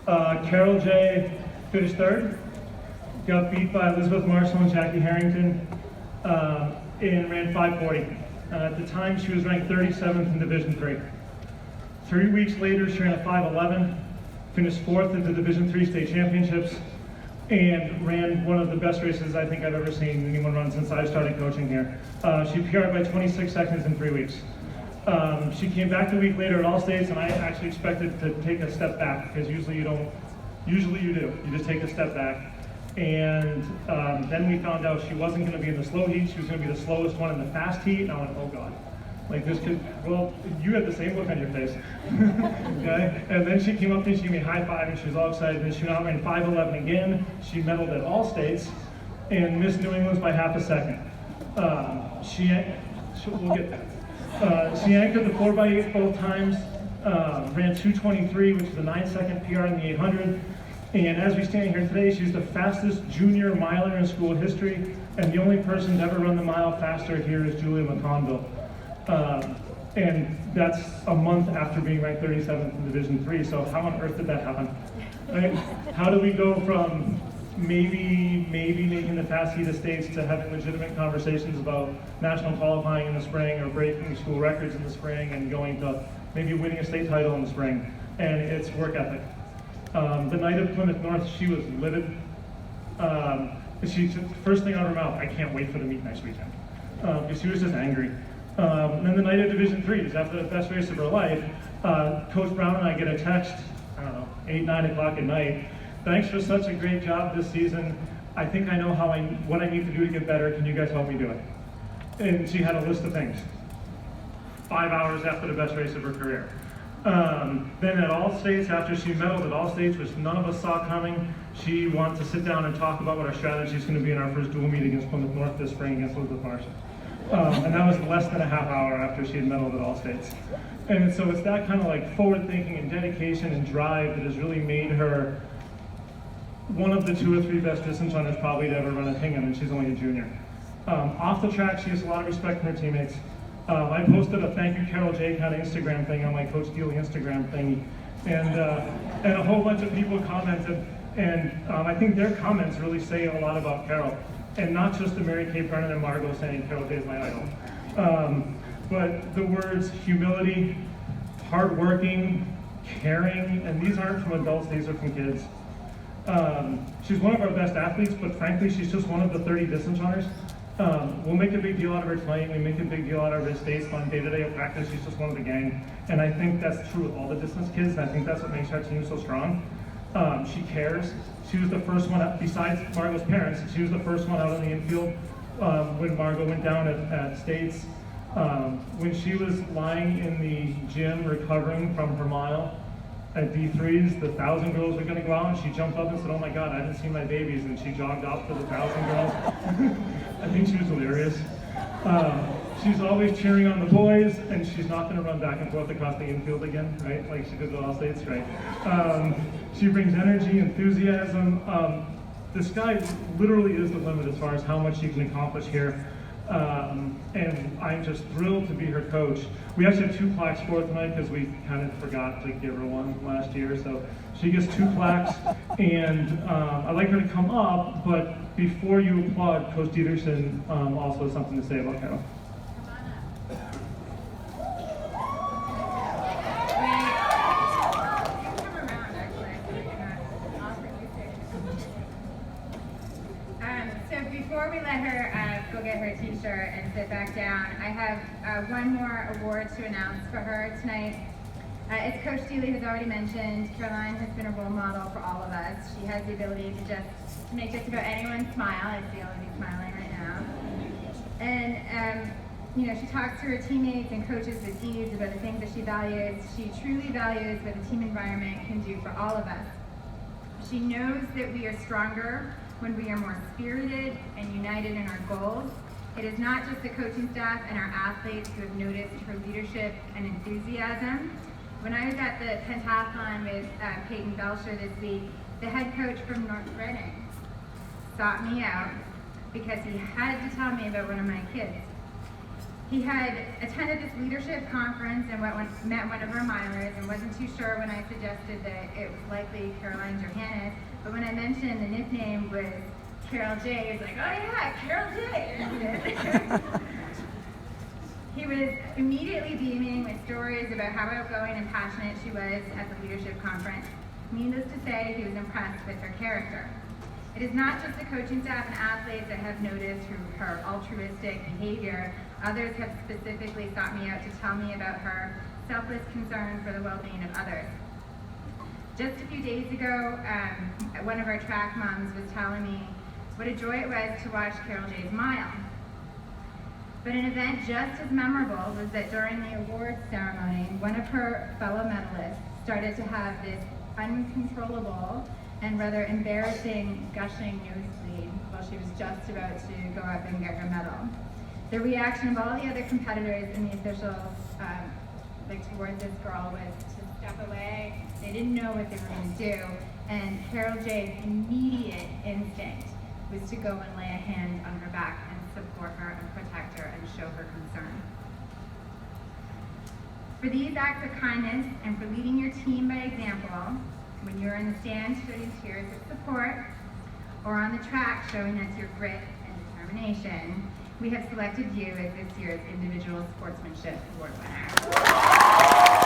Carol J finished third, got beat by Elizabeth Marshall and Jackie Harrington, and ran 5:40. At the time, she was ranked 37th in Division 3. 3 weeks later, she ran a 5:11, finished fourth at the Division 3 state championships, and ran one of the best races I think I've ever seen anyone run since I started coaching here. She PR'd by 26 seconds in 3 weeks. She came back a week later at All States, and I actually expected to take a step back, because usually you don't. Usually you do. You just take a step back. And then we found out she wasn't going to be in the slow heat. She was going to be the slowest one in the fast heat. And I went, oh God. Like this could, well, you had the same look on your face. Okay? And then she came up to me, she gave me a high five, and she was all excited. And she went out and ran 5:11 again. She medaled at All States and missed New England's by half a second. We'll get that. She anchored the 4x8 both times, ran 2:23, which is a 9-second PR in the 800. And as we stand here today, she's the fastest junior miler in school history, and the only person to ever run the mile faster here is Julia McConville. And that's a month after being ranked 37th in Division 3, so how on earth did that happen? Right? How do we go from maybe making the fast heat of states to having legitimate conversations about national qualifying in the spring or breaking school records in the spring and going to maybe winning a state title in the spring? And it's work ethic. The night of Plymouth North, she was livid. She first thing out of her mouth, I can't wait for the meet next weekend. Because she was just angry. And then the night of Division 3s, after the best race of her life, Coach Brown and I get a text, I don't know, 8, 9 o'clock at night. Thanks for such a great job this season. I think I know what I need to do to get better. Can you guys help me do it? And she had a list of things. 5 hours after the best race of her career. Then at All States, after she medaled at All States, which none of us saw coming, she wanted to sit down and talk about what our strategy is going to be in our first dual meet against Plymouth North this spring against Elizabeth Marshall. And that was less than a half hour after she had medaled at All States. And so it's that kind of like forward thinking and dedication and drive that has really made her one of the 2 or 3 best distance runners probably to ever run at Hingham, and she's only a junior. Off the track, she has a lot of respect from her teammates. I posted a thank you Carol J kind of Instagram thing on my Coach Dealey Instagram thing, and a whole bunch of people commented, and I think their comments really say a lot about Carol, and not just the Mary Kay Brennan and Margot saying Carol J is my idol, but the words humility, hardworking, caring, and these aren't from adults, these are from kids. She's one of our best athletes, but frankly, she's just one of the 30 distance runners. We'll make a big deal out of her tonight. We make a big deal out of her states on day-to-day of practice. She's just one of the gang. And I think that's true with all the distance kids, and I think that's what makes our team so strong. She cares. She was the first one, besides Margot's parents, she was the first one out on the infield when Margot went down at states. When she was lying in the gym recovering from her mile at D3s, the 1,000 girls were going to go out, and she jumped up and said, oh my God, I haven't seen my babies, and she jogged off to the 1,000 girls. I think she was hilarious. She's always cheering on the boys, and she's not going to run back and forth across the infield again, right? Like she did at All States, right? She brings energy, enthusiasm. The sky literally is the limit as far as how much she can accomplish here. And I'm just thrilled to be her coach. We actually have 2 plaques for her tonight because we kind of forgot to give her one last year. So she gets 2 plaques, and I'd like her to come up, but before you applaud, Coach Dieterson also has something to say about Carol. So before we let her go get her t-shirt and sit back down, I have one more award to announce for her tonight. As Coach Dealey has already mentioned, Caroline has been a role model for all of us. She has the ability to make just about anyone smile. I see all of you smiling right now. And she talks to her teammates and coaches with deeds about the things that she values. She truly values what the team environment can do for all of us. She knows that we are stronger when we are more spirited and united in our goals. It is not just the coaching staff and our athletes who have noticed her leadership and enthusiasm. When I was at the pentathlon with Peyton Belcher this week, the head coach from North Reading sought me out because he had to tell me about one of my kids. He had attended this leadership conference and met one of our milers and wasn't too sure when I suggested that it was likely Caroline Johannes, but when I mentioned the nickname was Carol J, he was like, oh yeah, Carol J. He was immediately beaming with stories about how outgoing and passionate she was at the leadership conference. Needless to say, he was impressed with her character. It is not just the coaching staff and athletes that have noticed her altruistic behavior. Others have specifically sought me out to tell me about her selfless concern for the well-being of others. Just a few days ago, one of our track moms was telling me what a joy it was to watch Carol J's mile. But an event just as memorable was that during the awards ceremony, one of her fellow medalists started to have this uncontrollable and rather embarrassing gushing nosebleed while she was just about to go up and get her medal. The reaction of all the other competitors and the officials towards this girl was to step away. They didn't know what they were going to do, and Carol J's immediate instinct was to go and lay a hand on her back and support her and protect her and show her concern. For these acts of kindness and for leading your team by example, when you're in the stands shedding tears of support, or on the track showing us your grit and determination, we have selected you as this year's Individual Sportsmanship Award winner.